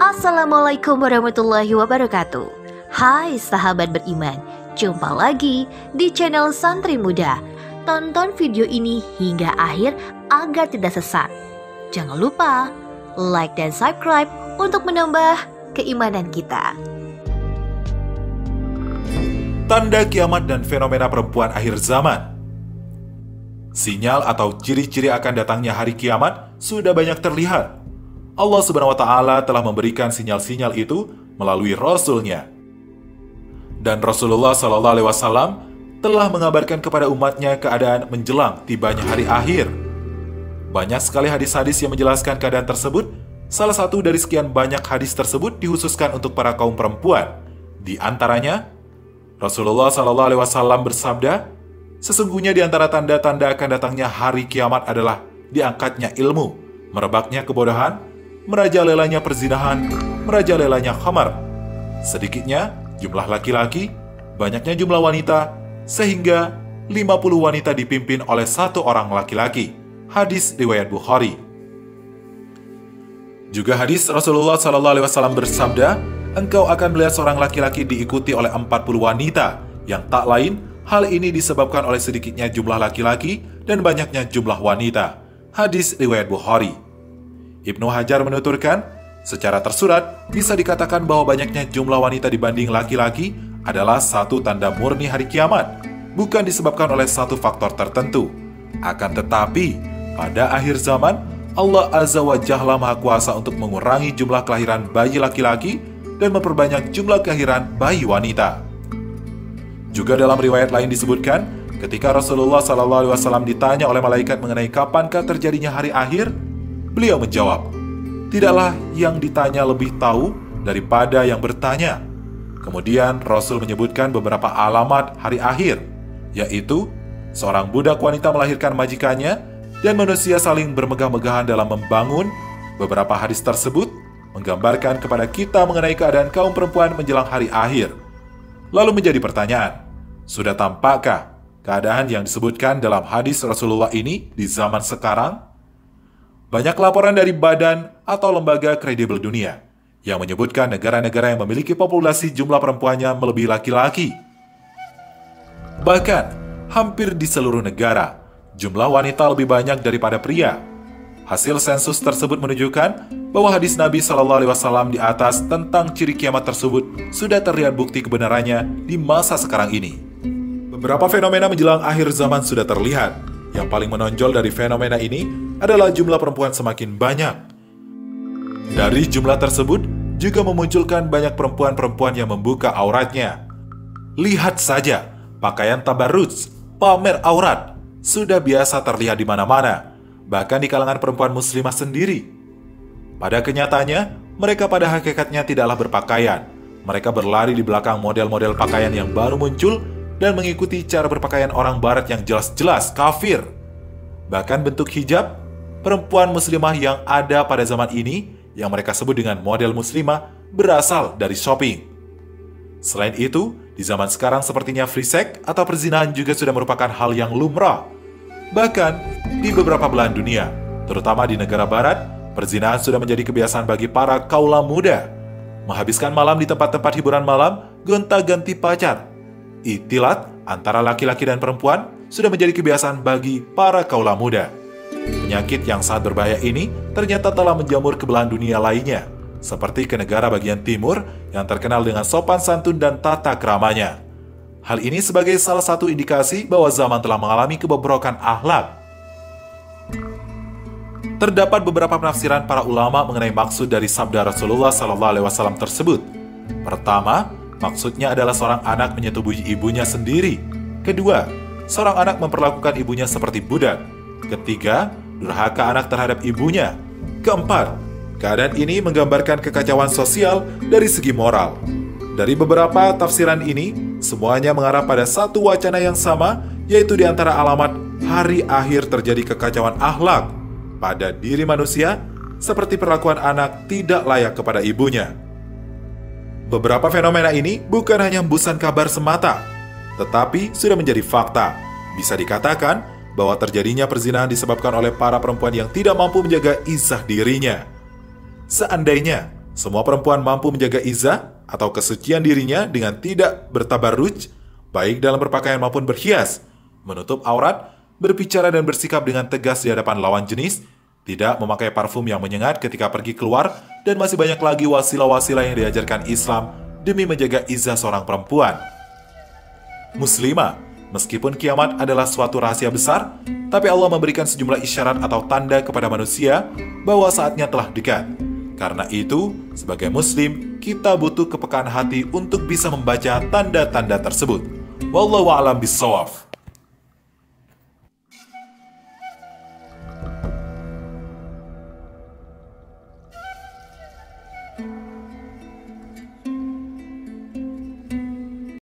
Assalamualaikum warahmatullahi wabarakatuh. Hai sahabat beriman, jumpa lagi di channel Santri Muda. Tonton video ini hingga akhir agar tidak sesat. Jangan lupa like dan subscribe untuk menambah keimanan kita. Tanda kiamat dan fenomena perempuan akhir zaman. Sinyal atau ciri-ciri akan datangnya hari kiamat sudah banyak terlihat. Allah Subhanahu wa Ta'ala telah memberikan sinyal-sinyal itu melalui Rasul-Nya. Dan Rasulullah Sallallahu Alaihi Wasallam telah mengabarkan kepada umatnya keadaan menjelang tibanya hari akhir. Banyak sekali hadis-hadis yang menjelaskan keadaan tersebut. Salah satu dari sekian banyak hadis tersebut dikhususkan untuk para kaum perempuan. Di antaranya, Rasulullah Sallallahu Alaihi Wasallam bersabda, sesungguhnya di antara tanda-tanda akan datangnya hari kiamat adalah diangkatnya ilmu, merebaknya kebodohan, merajalelanya perzinahan, merajalelanya khamar. Sedikitnya jumlah laki-laki, banyaknya jumlah wanita, sehingga 50 wanita dipimpin oleh satu orang laki-laki. Hadis riwayat Bukhari. Juga hadis Rasulullah SAW bersabda, engkau akan melihat seorang laki-laki diikuti oleh 40 wanita, yang tak lain hal ini disebabkan oleh sedikitnya jumlah laki-laki dan banyaknya jumlah wanita. Hadis riwayat Bukhari. Ibnu Hajar menuturkan, secara tersurat bisa dikatakan bahwa banyaknya jumlah wanita dibanding laki-laki adalah satu tanda murni hari kiamat, bukan disebabkan oleh satu faktor tertentu. Akan tetapi, pada akhir zaman, Allah Azza wa Jalla Maha Kuasa untuk mengurangi jumlah kelahiran bayi laki-laki dan memperbanyak jumlah kelahiran bayi wanita. Juga dalam riwayat lain disebutkan, ketika Rasulullah SAW ditanya oleh malaikat mengenai kapankah terjadinya hari akhir, beliau menjawab, tidaklah yang ditanya lebih tahu daripada yang bertanya. Kemudian Rasul menyebutkan beberapa alamat hari akhir, yaitu seorang budak wanita melahirkan majikannya dan manusia saling bermegah-megahan dalam membangun. Beberapa hadis tersebut menggambarkan kepada kita mengenai keadaan kaum perempuan menjelang hari akhir. Lalu menjadi pertanyaan, sudah tampakkah keadaan yang disebutkan dalam hadis Rasulullah ini di zaman sekarang? Banyak laporan dari badan atau lembaga kredibel dunia yang menyebutkan negara-negara yang memiliki populasi jumlah perempuannya melebihi laki-laki. Bahkan, hampir di seluruh negara, jumlah wanita lebih banyak daripada pria. Hasil sensus tersebut menunjukkan bahwa hadis Nabi SAW di atas tentang ciri kiamat tersebut sudah terlihat bukti kebenarannya di masa sekarang ini. Beberapa fenomena menjelang akhir zaman sudah terlihat. Yang paling menonjol dari fenomena ini adalah jumlah perempuan semakin banyak. Dari jumlah tersebut juga memunculkan banyak perempuan-perempuan yang membuka auratnya. Lihat saja, pakaian tabarruj, pamer aurat, sudah biasa terlihat di mana-mana, bahkan di kalangan perempuan muslimah sendiri. Pada kenyataannya, mereka pada hakikatnya tidaklah berpakaian. Mereka berlari di belakang model-model pakaian yang baru muncul dan mengikuti cara berpakaian orang barat yang jelas-jelas kafir. Bahkan bentuk hijab, perempuan muslimah yang ada pada zaman ini, yang mereka sebut dengan model muslimah, berasal dari shopping. Selain itu, di zaman sekarang sepertinya free sex atau perzinahan juga sudah merupakan hal yang lumrah. Bahkan, di beberapa belahan dunia, terutama di negara barat, perzinahan sudah menjadi kebiasaan bagi para kaula muda. Menghabiskan malam di tempat-tempat hiburan malam, gonta-ganti pacar. Itilat antara laki-laki dan perempuan sudah menjadi kebiasaan bagi para kaula muda. Penyakit yang sangat berbahaya ini ternyata telah menjamur ke belahan dunia lainnya, seperti ke negara bagian timur yang terkenal dengan sopan santun dan tata keramanya. Hal ini sebagai salah satu indikasi bahwa zaman telah mengalami kebobrokan akhlak. Terdapat beberapa penafsiran para ulama mengenai maksud dari sabda Rasulullah SAW tersebut. Pertama, maksudnya adalah seorang anak menyetubuhi ibunya sendiri. Kedua, seorang anak memperlakukan ibunya seperti budak. Ketiga, durhaka anak terhadap ibunya. Keempat, keadaan ini menggambarkan kekacauan sosial dari segi moral. Dari beberapa tafsiran ini, semuanya mengarah pada satu wacana yang sama, yaitu di antara alamat hari akhir terjadi kekacauan akhlak pada diri manusia, seperti perlakuan anak tidak layak kepada ibunya. Beberapa fenomena ini bukan hanya hembusan kabar semata, tetapi sudah menjadi fakta. Bisa dikatakan bahwa terjadinya perzinahan disebabkan oleh para perempuan yang tidak mampu menjaga izzah dirinya. Seandainya Semua perempuan mampu menjaga izzah atau kesucian dirinya dengan tidak bertabarruj, baik dalam berpakaian maupun berhias, menutup aurat, berbicara dan bersikap dengan tegas di hadapan lawan jenis, tidak memakai parfum yang menyengat ketika pergi keluar, dan masih banyak lagi wasilah-wasilah yang diajarkan Islam demi menjaga izzah seorang perempuan. Muslimah, meskipun kiamat adalah suatu rahasia besar, tapi Allah memberikan sejumlah isyarat atau tanda kepada manusia bahwa saatnya telah dekat. Karena itu, sebagai muslim, kita butuh kepekaan hati untuk bisa membaca tanda-tanda tersebut. Wallahu a'lam bishawab.